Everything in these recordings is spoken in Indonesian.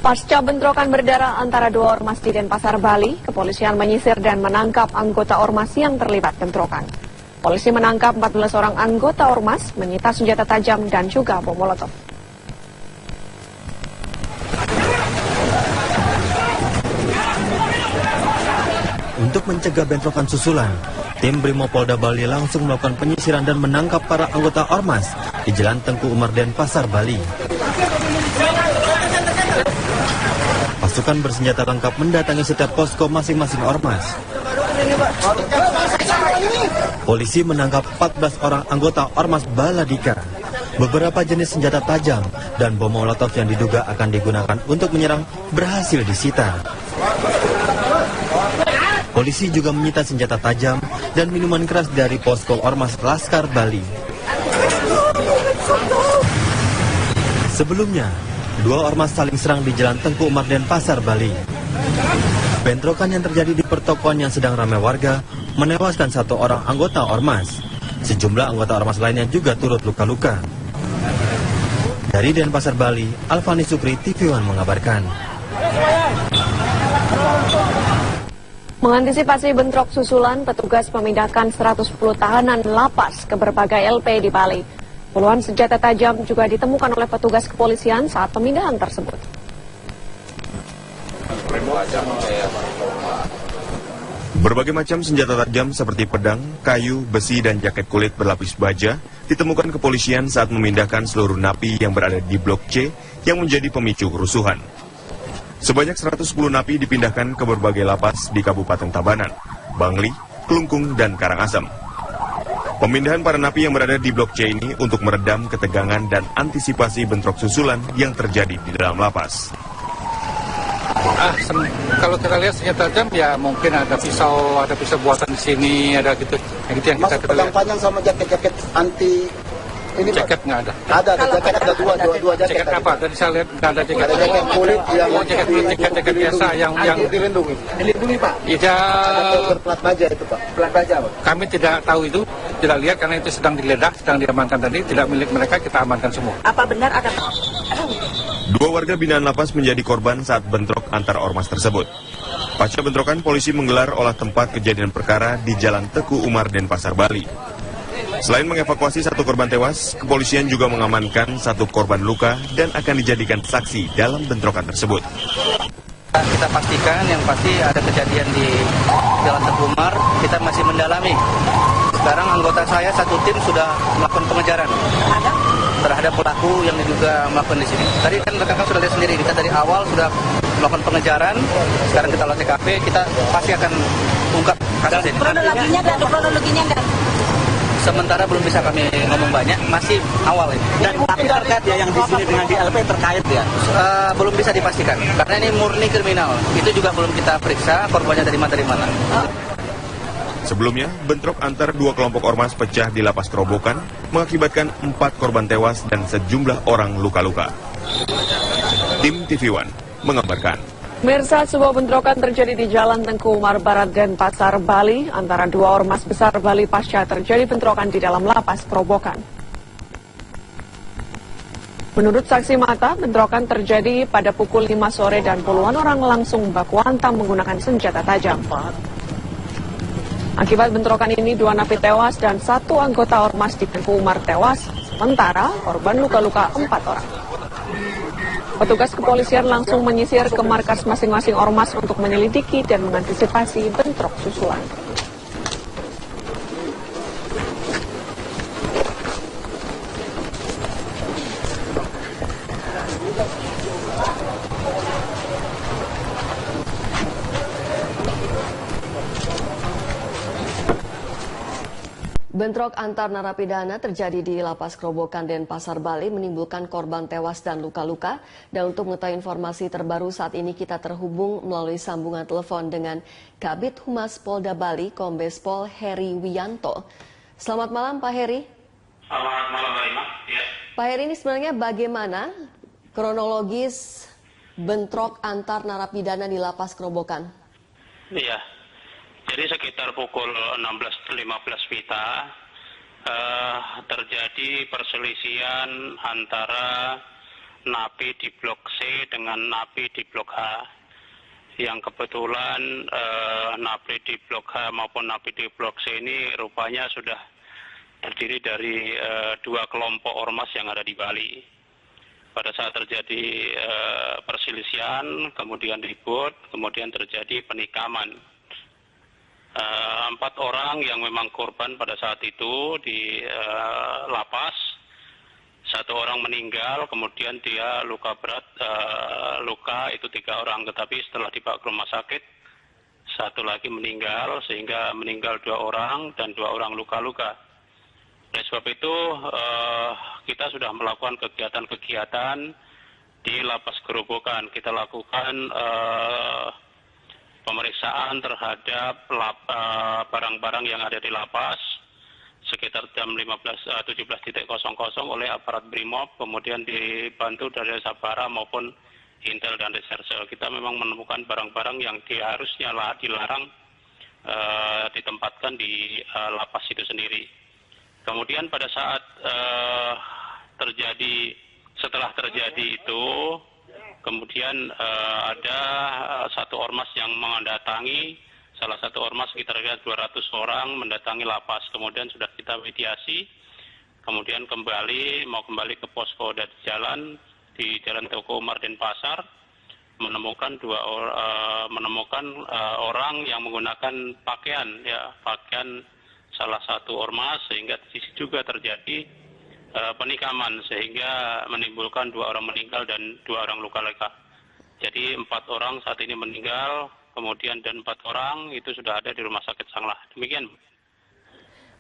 Pasca bentrokan berdarah antara dua ormas di Denpasar, Bali, kepolisian menyisir dan menangkap anggota ormas yang terlibat bentrokan. Polisi menangkap 14 orang anggota ormas, menyita senjata tajam dan juga bom molotov. Untuk mencegah bentrokan susulan, tim Brimopolda Bali langsung melakukan penyisiran dan menangkap para anggota ormas di Jalan Tengku Umar Denpasar, Bali. Pasukan bersenjata lengkap mendatangi setiap posko masing-masing ormas. Polisi menangkap 14 orang anggota ormas Baladika. Beberapa jenis senjata tajam dan bom molotov yang diduga akan digunakan untuk menyerang berhasil disita. Polisi juga menyita senjata tajam dan minuman keras dari posko ormas Laskar Bali. Sebelumnya, dua ormas saling serang di Jalan Tengku Umar Denpasar, Bali. Bentrokan yang terjadi di pertokoan yang sedang ramai warga menewaskan satu orang anggota ormas. Sejumlah anggota ormas lainnya juga turut luka-luka. Dari Denpasar, Bali, Alfani Sukri, TV One mengabarkan. Mengantisipasi bentrok susulan, petugas memindahkan 110 tahanan lapas ke berbagai LP di Bali. Puluhan senjata tajam juga ditemukan oleh petugas kepolisian saat pemindahan tersebut. Berbagai macam senjata tajam seperti pedang, kayu, besi, dan jaket kulit berlapis baja ditemukan kepolisian saat memindahkan seluruh napi yang berada di Blok C yang menjadi pemicu kerusuhan. Sebanyak 110 napi dipindahkan ke berbagai lapas di Kabupaten Tabanan, Bangli, Kelungkung, dan Karangasem. Pemindahan para napi yang berada di Blok C ini untuk meredam ketegangan dan antisipasi bentrok susulan yang terjadi di dalam lapas. Kalau kita lihat senjata tajam ya mungkin ada pisau buatan di sini, ada gitu. Yang kita Mas, pedang lihat. panjang sama jaket anti ini Jaket nggak ada. Ada jaket, ada dua jaket. Jaket apa? Tadi saya lihat nggak ada jaket. Ada jaket kulit yang jaket biasa yang dilindungi. Dilindungi, Pak. Iya. Ada berplat baja itu, Pak. Plat baja, Pak. Kami tidak tahu itu, tidak lihat karena itu sedang digeledah, sedang diamankan tadi, tidak milik mereka, kita amankan semua. Apa benar ada? Dua warga binaan lapas menjadi korban saat bentrok antar ormas tersebut. Pasca bentrokan, polisi menggelar olah tempat kejadian perkara di Jalan Teku Umar Denpasar, Bali. Selain mengevakuasi satu korban tewas, kepolisian juga mengamankan satu korban luka dan akan dijadikan saksi dalam bentrokan tersebut. Kita pastikan yang pasti ada kejadian di Jalan Teku Umar, kita masih mendalami. Sekarang anggota saya satu tim sudah melakukan pengejaran terhadap pelaku yang diduga melakukan di sini. Tadi kan rekan-rekan sudah lihat sendiri, kita dari awal sudah melakukan pengejaran, sekarang kita olah TKP, kita pasti akan ungkap kasus ini. Kronologinya enggak? Sementara belum bisa kami ngomong banyak, masih awal ini. Dan tapi terkait ya yang di sini dengan di LP terkait ya? Belum bisa dipastikan, karena ini murni kriminal. Itu juga belum kita periksa korbannya dari mana. Sebelumnya, bentrok antar dua kelompok ormas pecah di Lapas Kerobokan mengakibatkan 4 korban tewas dan sejumlah orang luka-luka. Tim TV One mengabarkan. Pemirsa, sebuah bentrokan terjadi di Jalan Tengku Umar Barat Denpasar, Bali antara dua ormas besar Bali pasca terjadi bentrokan di dalam Lapas Kerobokan. Menurut saksi mata, bentrokan terjadi pada pukul 5 sore dan puluhan orang langsung baku hantam menggunakan senjata tajam. Akibat bentrokan ini, 2 napi tewas dan 1 anggota ormas di Tengku Umar tewas, sementara korban luka-luka 4 orang. Petugas kepolisian langsung menyisir ke markas masing-masing ormas untuk menyelidiki dan mengantisipasi bentrok susulan. Bentrok antar narapidana terjadi di Lapas Kerobokan Denpasar, Bali menimbulkan korban tewas dan luka-luka. Dan untuk mengetahui informasi terbaru saat ini kita terhubung melalui sambungan telepon dengan Kabid Humas Polda Bali, Kombes Pol Heri Wiyanto. Selamat malam Pak Heri. Selamat malam Mbak Ima. Ya. Pak Heri, ini sebenarnya bagaimana kronologis bentrok antar narapidana di Lapas Kerobokan? Iya. Jadi sekitar pukul 16.15 WITA terjadi perselisihan antara napi di blok C dengan napi di blok H. Yang kebetulan napi di blok H maupun napi di blok C ini rupanya sudah terdiri dari dua kelompok ormas yang ada di Bali. Pada saat terjadi perselisihan, kemudian ribut, kemudian terjadi penikaman. 4 orang yang memang korban pada saat itu di lapas, 1 orang meninggal, kemudian dia luka berat, luka itu 3 orang, tetapi setelah dibawa ke rumah sakit, 1 lagi meninggal, sehingga meninggal 2 orang dan 2 orang luka-luka. Oleh sebab itu, kita sudah melakukan kegiatan-kegiatan di Lapas Gerobokan. Kita lakukan pemeriksaan terhadap barang-barang yang ada di lapas sekitar jam 17.00 oleh aparat Brimob, kemudian dibantu dari Sabara maupun Intel dan Reserse. Kita memang menemukan barang-barang yang harusnya dilarang ditempatkan di lapas itu sendiri. Kemudian pada saat setelah terjadi itu, kemudian ada 1 ormas yang mendatangi, salah satu ormas sekitar 200 orang mendatangi lapas. Kemudian sudah kita mediasi, kemudian mau kembali ke posko dan di Jalan Teguh Umar Denpasar, menemukan orang yang menggunakan pakaian salah satu ormas, sehingga di sini juga terjadi penikaman, sehingga menimbulkan 2 orang meninggal dan 2 orang luka-luka. Jadi 4 orang saat ini meninggal, kemudian dan 4 orang itu sudah ada di Rumah Sakit Sanglah. Demikian.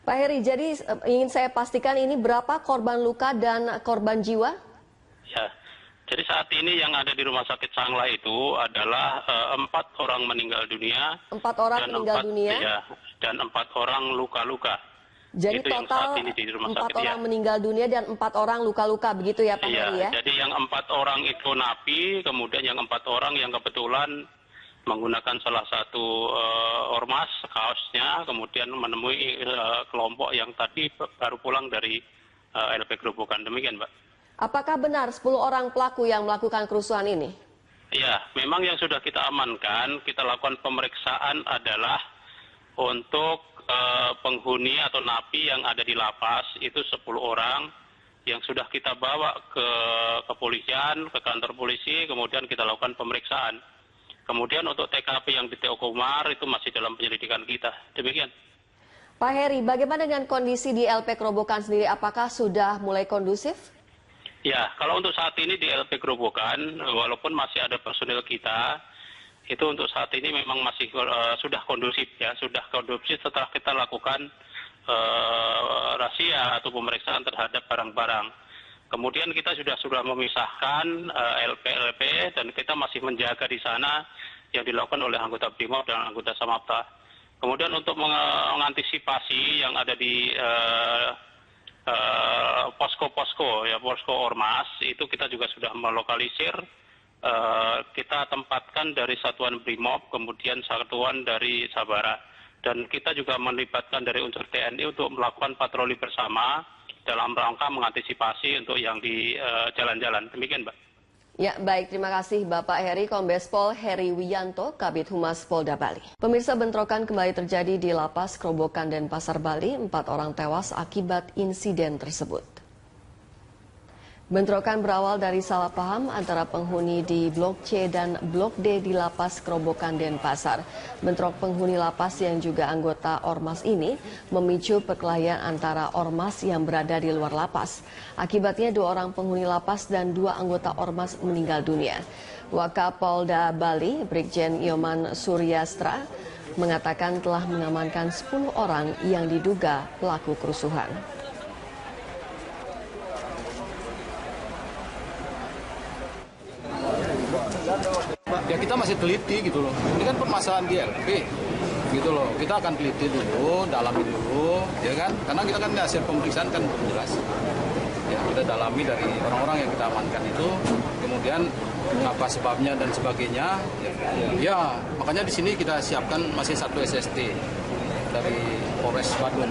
Pak Heri, jadi ingin saya pastikan ini berapa korban luka dan korban jiwa? Ya, jadi saat ini yang ada di Rumah Sakit Sanglah itu adalah 4 orang meninggal dunia. 4 orang meninggal dunia? Ya, dan 4 orang luka-luka. Jadi itu total 4 orang meninggal dunia dan 4 orang luka-luka, begitu ya Pak Heri ya? Jadi yang 4 orang itu napi, kemudian yang 4 orang yang kebetulan menggunakan salah satu ormas, kaosnya, kemudian menemui kelompok yang tadi baru pulang dari LP Gerobokan. Demikian, Mbak. Apakah benar 10 orang pelaku yang melakukan kerusuhan ini? Ya, memang yang sudah kita amankan, kita lakukan pemeriksaan adalah untuk penghuni atau napi yang ada di lapas itu 10 orang yang sudah kita bawa ke kepolisian, ke kantor polisi, kemudian kita lakukan pemeriksaan. Kemudian untuk TKP yang di Teguh Umar itu masih dalam penyelidikan kita. Demikian. Pak Heri, bagaimana dengan kondisi di LP Gerobokan sendiri? Apakah sudah mulai kondusif? Ya, kalau untuk saat ini di LP Gerobokan, walaupun masih ada personil kita, itu untuk saat ini memang masih sudah kondusif ya, sudah kondusif setelah kita lakukan razia atau pemeriksaan terhadap barang-barang. Kemudian kita sudah memisahkan LP dan kita masih menjaga di sana yang dilakukan oleh anggota Brimob dan anggota Samapta. Kemudian untuk mengantisipasi yang ada di posko-posko ya, posko ormas itu kita juga sudah melokalisir. Kita tempatkan dari satuan Brimob, kemudian satuan dari Sabara. Dan kita juga melibatkan dari unsur TNI untuk melakukan patroli bersama dalam rangka mengantisipasi untuk yang di jalan-jalan. Demikian, Mbak. Ya, baik. Terima kasih Bapak Heri. Kombes Pol Heri Wiyanto, Kabid Humas Polda Bali. Pemirsa, bentrokan kembali terjadi di Lapas Gerobokan Denpasar, Bali. 4 orang tewas akibat insiden tersebut. Bentrokan berawal dari salah paham antara penghuni di Blok C dan Blok D di Lapas Gerobokan Denpasar. Bentrok penghuni lapas yang juga anggota ormas ini memicu perkelahian antara ormas yang berada di luar lapas. Akibatnya 2 orang penghuni lapas dan 2 anggota ormas meninggal dunia. Wakapolda Bali, Brigjen Yoman Suryastra, mengatakan telah mengamankan 10 orang yang diduga pelaku kerusuhan. Ya kita masih teliti gitu loh. Ini kan permasalahan GLP gitu loh. Kita akan teliti dulu, dalami dulu, ya kan? Karena kita kan hasil pemeriksaan kan belum jelas. Ya kita dalami dari orang-orang yang kita amankan itu, kemudian apa sebabnya dan sebagainya. Ya makanya di sini kita siapkan masih 1 SST dari Polres Badung.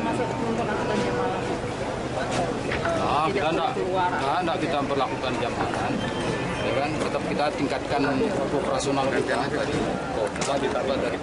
Nah, kita enggak kita perlakukan jam makan. Ya kan, tetap kita tingkatkan operasional kita tadi. Kita ditambah dari